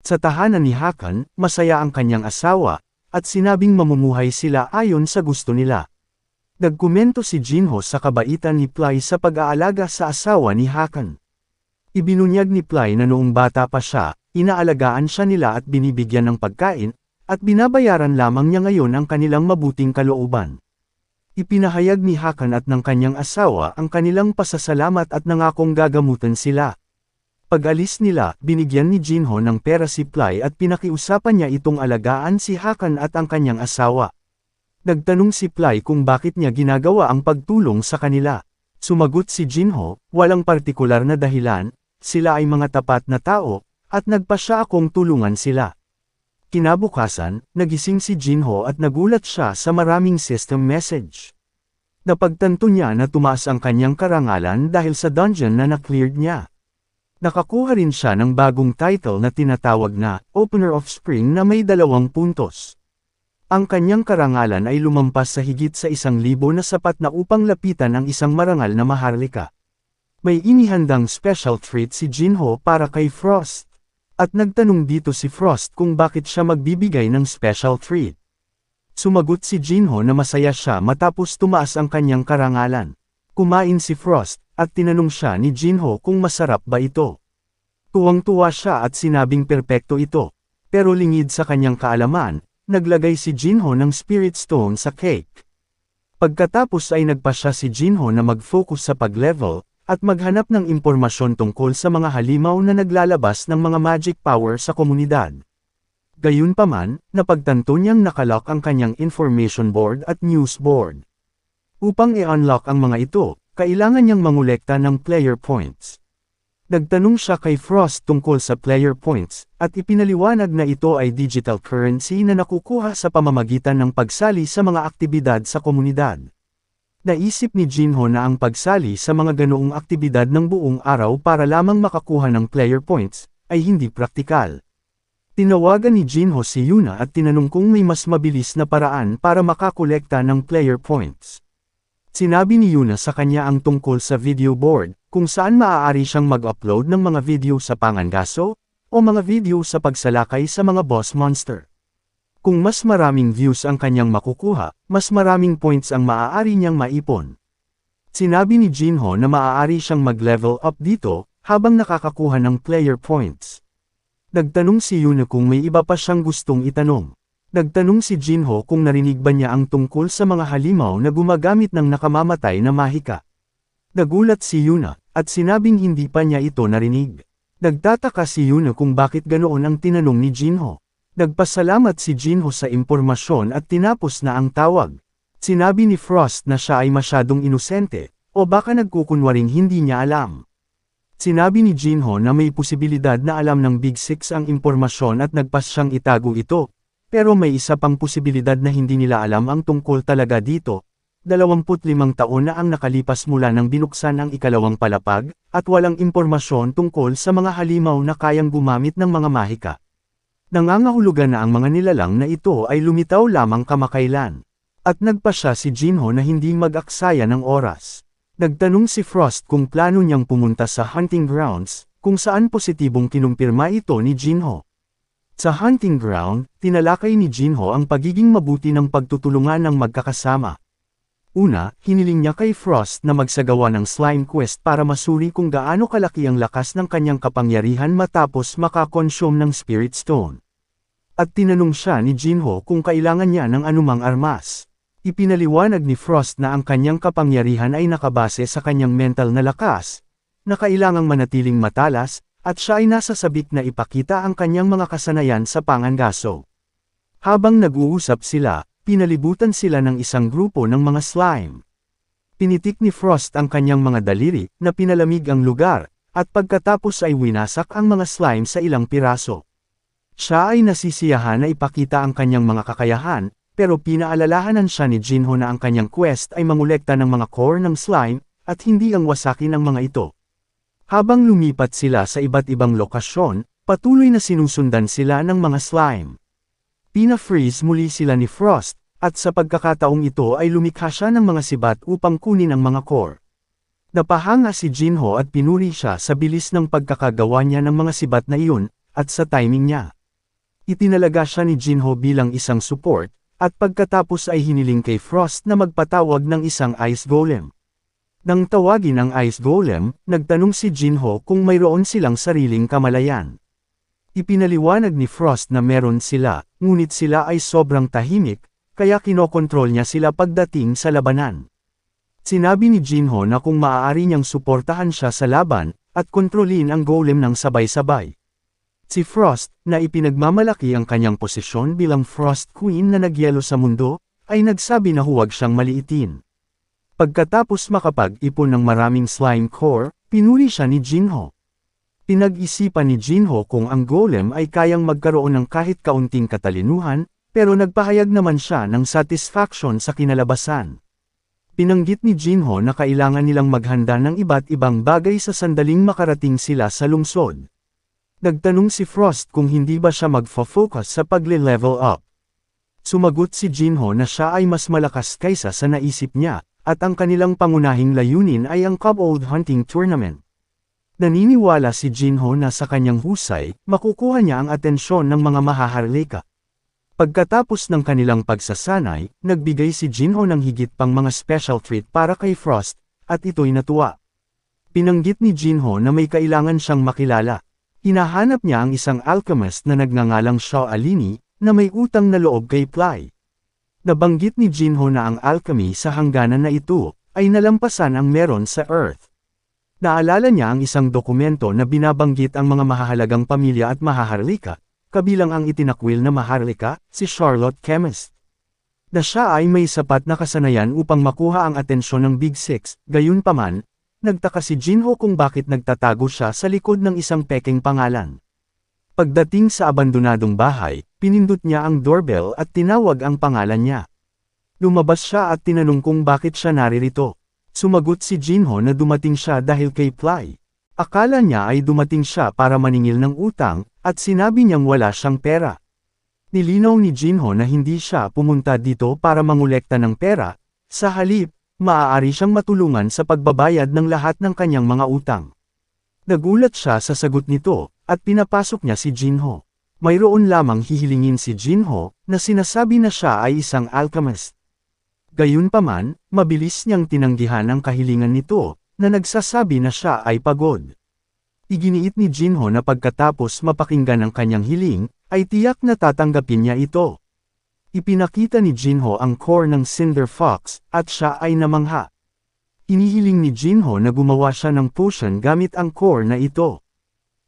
Sa tahanan ni Hakan, masaya ang kanyang asawa, at sinabing mamumuhay sila ayon sa gusto nila. Nagkomento si Jinho sa kabaitan ni Play sa pag-aalaga sa asawa ni Hakan. Ibinunyag ni Play na noong bata pa siya, inaalagaan siya nila at binibigyan ng pagkain, at binabayaran lamang niya ngayon ang kanilang mabuting kalooban. Ipinahayag ni Hakan at ng kanyang asawa ang kanilang pasasalamat at nangakong gagamutan sila. Pag-alis nila, binigyan ni Jinho ng pera si Play at pinakiusapan niya itong alagaan si Hakan at ang kanyang asawa. Nagtanong si Play kung bakit niya ginagawa ang pagtulong sa kanila. Sumagot si Jinho, walang partikular na dahilan, sila ay mga tapat na tao, at nagpasya akong tulungan sila. Kinabukasan, nagising si Jinho at nagulat siya sa maraming system message. Napagtanto niya na tumaas ang kanyang karangalan dahil sa dungeon na na-cleared niya. Nakakuha rin siya ng bagong title na tinatawag na Opener of Spring na may 2 puntos. Ang kanyang karangalan ay lumampas sa higit sa 1,000 na sapat na upang lapitan ang isang marangal na maharlika. May inihandang special treat si Jinho para kay Frost. At nagtanong dito si Frost kung bakit siya magbibigay ng special treat. Sumagot si Jinho na masaya siya matapos tumaas ang kanyang karangalan. Kumain si Frost, at tinanong siya ni Jinho kung masarap ba ito. Tuwang-tuwa siya at sinabing perpekto ito. Pero lingid sa kanyang kaalaman, naglagay si Jinho ng spirit stone sa cake. Pagkatapos ay nagpasya si Jinho na mag-focus sa pag-level, at maghanap ng impormasyon tungkol sa mga halimaw na naglalabas ng mga magic power sa komunidad. Gayunpaman, napagtanto niyang nakalock ang kanyang information board at news board. Upang i-unlock ang mga ito, kailangan niyang mangolekta ng player points. Nagtanong siya kay Frost tungkol sa player points, at ipinaliwanag na ito ay digital currency na nakukuha sa pamamagitan ng pagsali sa mga aktibidad sa komunidad. Naisip ni Jinho na ang pagsali sa mga ganoong aktibidad ng buong araw para lamang makakuha ng player points, ay hindi praktikal. Tinawagan ni Jinho si Yuna at tinanong kung may mas mabilis na paraan para makakolekta ng player points. Sinabi ni Yuna sa kanya ang tungkol sa video board, kung saan maaari siyang mag-upload ng mga video sa pangangaso, o mga video sa pagsalakay sa mga boss monster. Kung mas maraming views ang kanyang makukuha, mas maraming points ang maaari niyang maipon. Sinabi ni Jinho na maaari siyang mag-level up dito, habang nakakakuha ng player points. Nagtanong si Yuna kung may iba pa siyang gustong itanong. Nagtanong si Jinho kung narinig ba niya ang tungkol sa mga halimaw na gumagamit ng nakamamatay na mahika. Nagulat si Yuna, at sinabing hindi pa niya ito narinig. Nagtataka si Yuna kung bakit ganoon ang tinanong ni Jinho. Nagpasalamat si Jinho sa impormasyon at tinapos na ang tawag. Sinabi ni Frost na siya ay masyadong inosente, o baka nagkukunwaring hindi niya alam. Sinabi ni Jinho na may posibilidad na alam ng Big Six ang impormasyon at nagpas siyang itago ito, pero may isa pang posibilidad na hindi nila alam ang tungkol talaga dito. 25 taon na ang nakalipas mula nang binuksan ang ikalawang palapag, at walang impormasyon tungkol sa mga halimaw na kayang gumamit ng mga mahika. Nangangahulugan na ang mga nilalang na ito ay lumitaw lamang kamakailan. At nagpasya si Jinho na hindi mag-aksaya ng oras. Nagtanong si Frost kung plano niyang pumunta sa hunting grounds, kung saan positibong kinumpirma ito ni Jinho. Sa hunting ground, tinalakay ni Jinho ang pagiging mabuti ng pagtutulungan ng magkakasama. Una, hiniling niya kay Frost na magsagawa ng slime quest para masuri kung gaano kalaki ang lakas ng kanyang kapangyarihan matapos makakonsume ng spirit stone. At tinanong siya ni Jinho kung kailangan niya ng anumang armas. Ipinaliwanag ni Frost na ang kanyang kapangyarihan ay nakabase sa kanyang mental na lakas, na kailangang manatiling matalas, at siya ay nasa sabik na ipakita ang kanyang mga kasanayan sa pangangaso. Habang nag-uusap sila, pinalibutan sila ng isang grupo ng mga slime. Pinitik ni Frost ang kanyang mga daliri, na pinalamig ang lugar, at pagkatapos ay winasak ang mga slime sa ilang piraso. Siya ay nasisiyahan na ipakita ang kanyang mga kakayahan, pero pinaalalahanan siya ni Jinho na ang kanyang quest ay mangolekta ng mga core ng slime, at hindi ang wasakin ang mga ito. Habang lumipat sila sa iba't ibang lokasyon, patuloy na sinusundan sila ng mga slime. Pina-freeze muli sila ni Frost, at sa pagkakataong ito ay lumikha siya ng mga sibat upang kunin ang mga core. Napahanga si Jinho at pinuri siya sa bilis ng pagkakagawa niya ng mga sibat na iyon, at sa timing niya. Itinalaga siya ni Jinho bilang isang support, at pagkatapos ay hiniling kay Frost na magpatawag ng isang Ice Golem. Nang tawagin ang Ice Golem, nagtanong si Jinho kung mayroon silang sariling kamalayan. Ipinaliwanag ni Frost na meron sila, ngunit sila ay sobrang tahimik, kaya kinokontrol niya sila pagdating sa labanan. Sinabi ni Jinho na kung maaari niyang suportahan siya sa laban, at kontrolin ang golem ng sabay-sabay. Si Frost, na ipinagmamalaki ang kanyang posisyon bilang Frost Queen na nagyelo sa mundo, ay nagsabi na huwag siyang maliitin. Pagkatapos makapag-ipon ng maraming slime core, pinuri siya ni Jinho. Pinag-isipan ni Jinho kung ang golem ay kayang magkaroon ng kahit kaunting katalinuhan, pero nagpahayag naman siya ng satisfaction sa kinalabasan. Pinanggit ni Jinho na kailangan nilang maghanda ng iba't ibang bagay sa sandaling makarating sila sa lungsod. Nagtanong si Frost kung hindi ba siya magfo-focus sa pagle-level up. Sumagot si Jinho na siya ay mas malakas kaysa sa naisip niya, at ang kanilang pangunahing layunin ay ang Kobold Hunting Tournament. Naniniwala si Jinho na sa kanyang husay, makukuha niya ang atensyon ng mga mahaharlika. Pagkatapos ng kanilang pagsasanay, nagbigay si Jinho ng higit pang mga special treat para kay Frost, at ito'y natuwa. Pinanggit ni Jinho na may kailangan siyang makilala. Hinahanap niya ang isang alchemist na nagngangalang Xiao Alini, na may utang na loob kay Ply. Nabanggit ni Jinho na ang alchemy sa hangganan na ito, ay nalampasan ang meron sa Earth. Naalala niya ang isang dokumento na binabanggit ang mga mahahalagang pamilya at mahaharlika, kabilang ang itinakwil na maharlika, si Charlotte Chemist. Na siya ay may sapat na kasanayan upang makuha ang atensyon ng Big Six, gayunpaman, nagtaka si Jinho kung bakit nagtatago siya sa likod ng isang pekeng pangalan. Pagdating sa abandonadong bahay, pinindot niya ang doorbell at tinawag ang pangalan niya. Lumabas siya at tinanong kung bakit siya naririto. Sumagot si Jinho na dumating siya dahil kay Ply. Akala niya ay dumating siya para maningil ng utang, at sinabi niyang wala siyang pera. Nilinaw ni Jinho na hindi siya pumunta dito para mangolekta ng pera, sa halip, maaari siyang matulungan sa pagbabayad ng lahat ng kanyang mga utang. Nagulat siya sa sagot nito, at pinapasok niya si Jinho. Mayroon lamang hihilingin si Jinho, na sinasabi na siya ay isang alchemist. Gayunpaman, mabilis niyang tinanggihan ang kahilingan nito, na nagsasabi na siya ay pagod. Iginiit ni Jinho na pagkatapos mapakinggan ang kanyang hiling, ay tiyak na tatanggapin niya ito. Ipinakita ni Jinho ang core ng Cinder Fox, at siya ay namangha. Inihiling ni Jinho na gumawa siya ng potion gamit ang core na ito.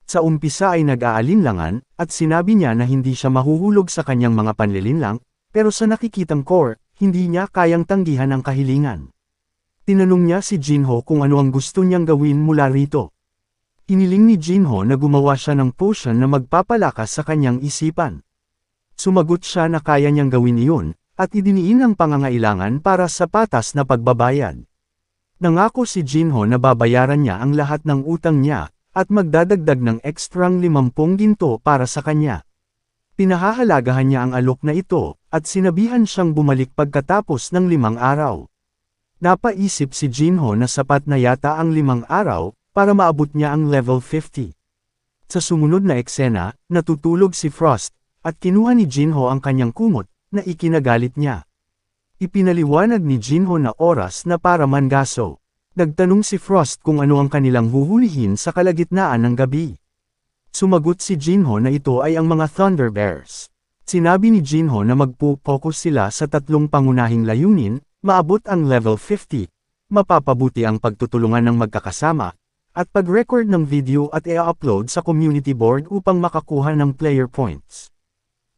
Sa umpisa ay nag-aalinlangan, at sinabi niya na hindi siya mahuhulog sa kanyang mga panlilinlang, pero sa nakikitang core, hindi niya kayang tanggihan ang kahilingan. Tinanong niya si Jinho kung ano ang gusto niyang gawin mula rito. Iniling ni Jinho na gumawa siya ng potion na magpapalakas sa kanyang isipan. Sumagot siya na kaya niyang gawin iyon, at idiniin ang pangangailangan para sa patas na pagbabayad. Nangako si Jinho na babayaran niya ang lahat ng utang niya, at magdadagdag ng ekstrang 50 ginto para sa kanya. Pinahahalagahan niya ang alok na ito, at sinabihan siyang bumalik pagkatapos ng 5 araw. Napaisip si Jinho na sapat na yata ang 5 araw, para maabot niya ang level 50. Sa sumunod na eksena, natutulog si Frost, at kinuha ni Jinho ang kanyang kumot, na ikinagalit niya. Ipinaliwanag ni Jinho na oras na para mangaso. Nagtanong si Frost kung ano ang kanilang huhulihin sa kalagitnaan ng gabi. Sumagot si Jinho na ito ay ang mga Thunder Bears. Sinabi ni Jinho na magpo-focus sila sa 3 pangunahing layunin, maabot ang level 50, mapapabuti ang pagtutulungan ng magkakasama, at pag-record ng video at i-upload sa community board upang makakuha ng player points.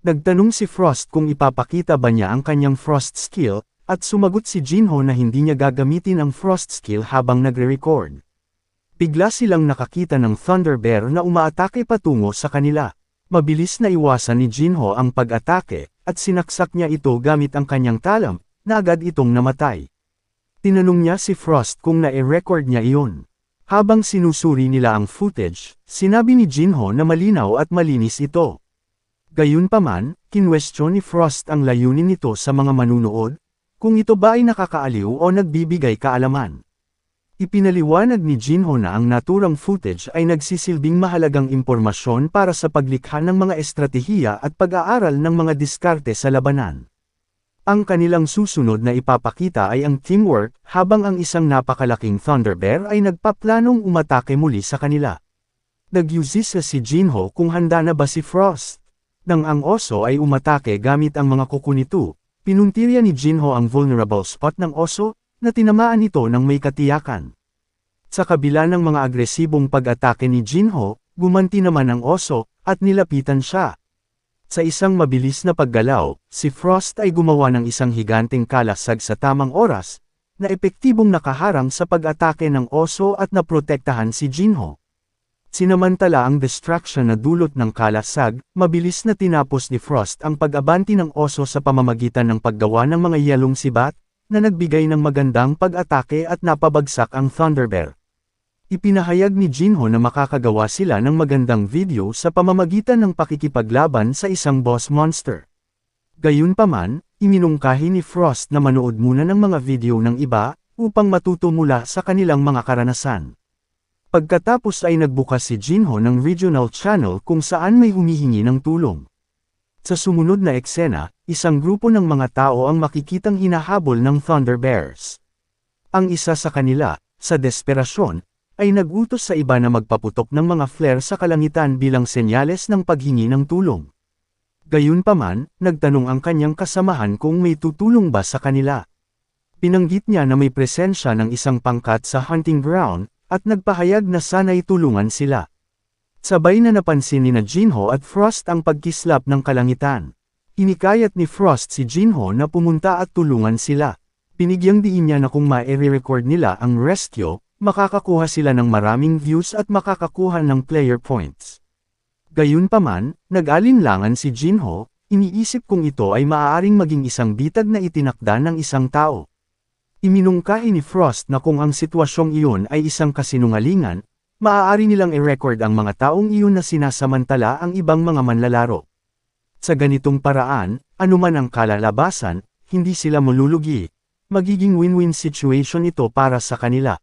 Nagtanong si Frost kung ipapakita ba niya ang kanyang Frost skill, at sumagot si Jinho na hindi niya gagamitin ang Frost skill habang nagre-record. Bigla silang nakakita ng Thunder Bear na umaatake patungo sa kanila. Mabilis na iwasan ni Jinho ang pag-atake, at sinaksak niya ito gamit ang kanyang talam, na agad itong namatay. Tinanong niya si Frost kung na-record niya iyon. Habang sinusuri nila ang footage, sinabi ni Jinho na malinaw at malinis ito. Gayunpaman, kinwestiyon ni Frost ang layunin nito sa mga manunood, kung ito ba ay nakakaaliw o nagbibigay kaalaman. Ipinaliwanag ni Jinho na ang naturang footage ay nagsisilbing mahalagang impormasyon para sa paglikha ng mga estratehiya at pag-aaral ng mga diskarte sa labanan. Ang kanilang susunod na ipapakita ay ang teamwork, habang ang isang napakalaking Thunder Bear ay nagpaplanong umatake muli sa kanila. Nag-usisa si Jinho kung handa na ba si Frost. Nang ang oso ay umatake gamit ang mga kuko nito, pinuntirya ni Jinho ang vulnerable spot ng oso, na tinamaan ito ng may katiyakan. Sa kabila ng mga agresibong pag-atake ni Jinho, gumanti naman ang oso, at nilapitan siya. Sa isang mabilis na paggalaw, si Frost ay gumawa ng isang higanteng kalasag sa tamang oras, na epektibong nakaharang sa pag-atake ng oso at naprotektahan si Jinho. Sinamantala ang distraction na dulot ng kalasag, mabilis na tinapos ni Frost ang pag-abanti ng oso sa pamamagitan ng paggawa ng mga yelong sibat, na nagbigay ng magandang pag-atake at napabagsak ang Thunder Bear. Ipinahayag ni Jinho na makakagawa sila ng magandang video sa pamamagitan ng pakikipaglaban sa isang boss monster. Gayunpaman, iminungkahi ni Frost na manood muna ng mga video ng iba, upang matuto mula sa kanilang mga karanasan. Pagkatapos ay nagbukas si Jinho ng regional channel kung saan may humihingi ng tulong. Sa sumunod na eksena, isang grupo ng mga tao ang makikitang hinahabol ng Thunder Bears. Ang isa sa kanila, sa desperasyon, ay nag-utos sa iba na magpaputok ng mga flare sa kalangitan bilang senyales ng paghingi ng tulong. Gayunpaman, nagtanong ang kanyang kasamahan kung may tutulong ba sa kanila. Binanggit niya na may presensya ng isang pangkat sa hunting ground, at nagpahayag na sana'y tulungan sila. Sabay na napansin ni Jinho at Frost ang pagkislap ng kalangitan. Inikayat ni Frost si Jinho na pumunta at tulungan sila. Binigyang diin niya na kung ma-record nila ang rescue, makakakuha sila ng maraming views at makakakuha ng player points. Gayunpaman, nag-alinlangan si Jinho, iniisip kung ito ay maaaring maging isang bitag na itinakda ng isang tao. Iminungkahi ni Frost na kung ang sitwasyong iyon ay isang kasinungalingan, maaari nilang i-record ang mga taong iyon na sinasamantala ang ibang mga manlalaro. Sa ganitong paraan, anuman ang kalalabasan, hindi sila malulugi. Magiging win-win situation ito para sa kanila.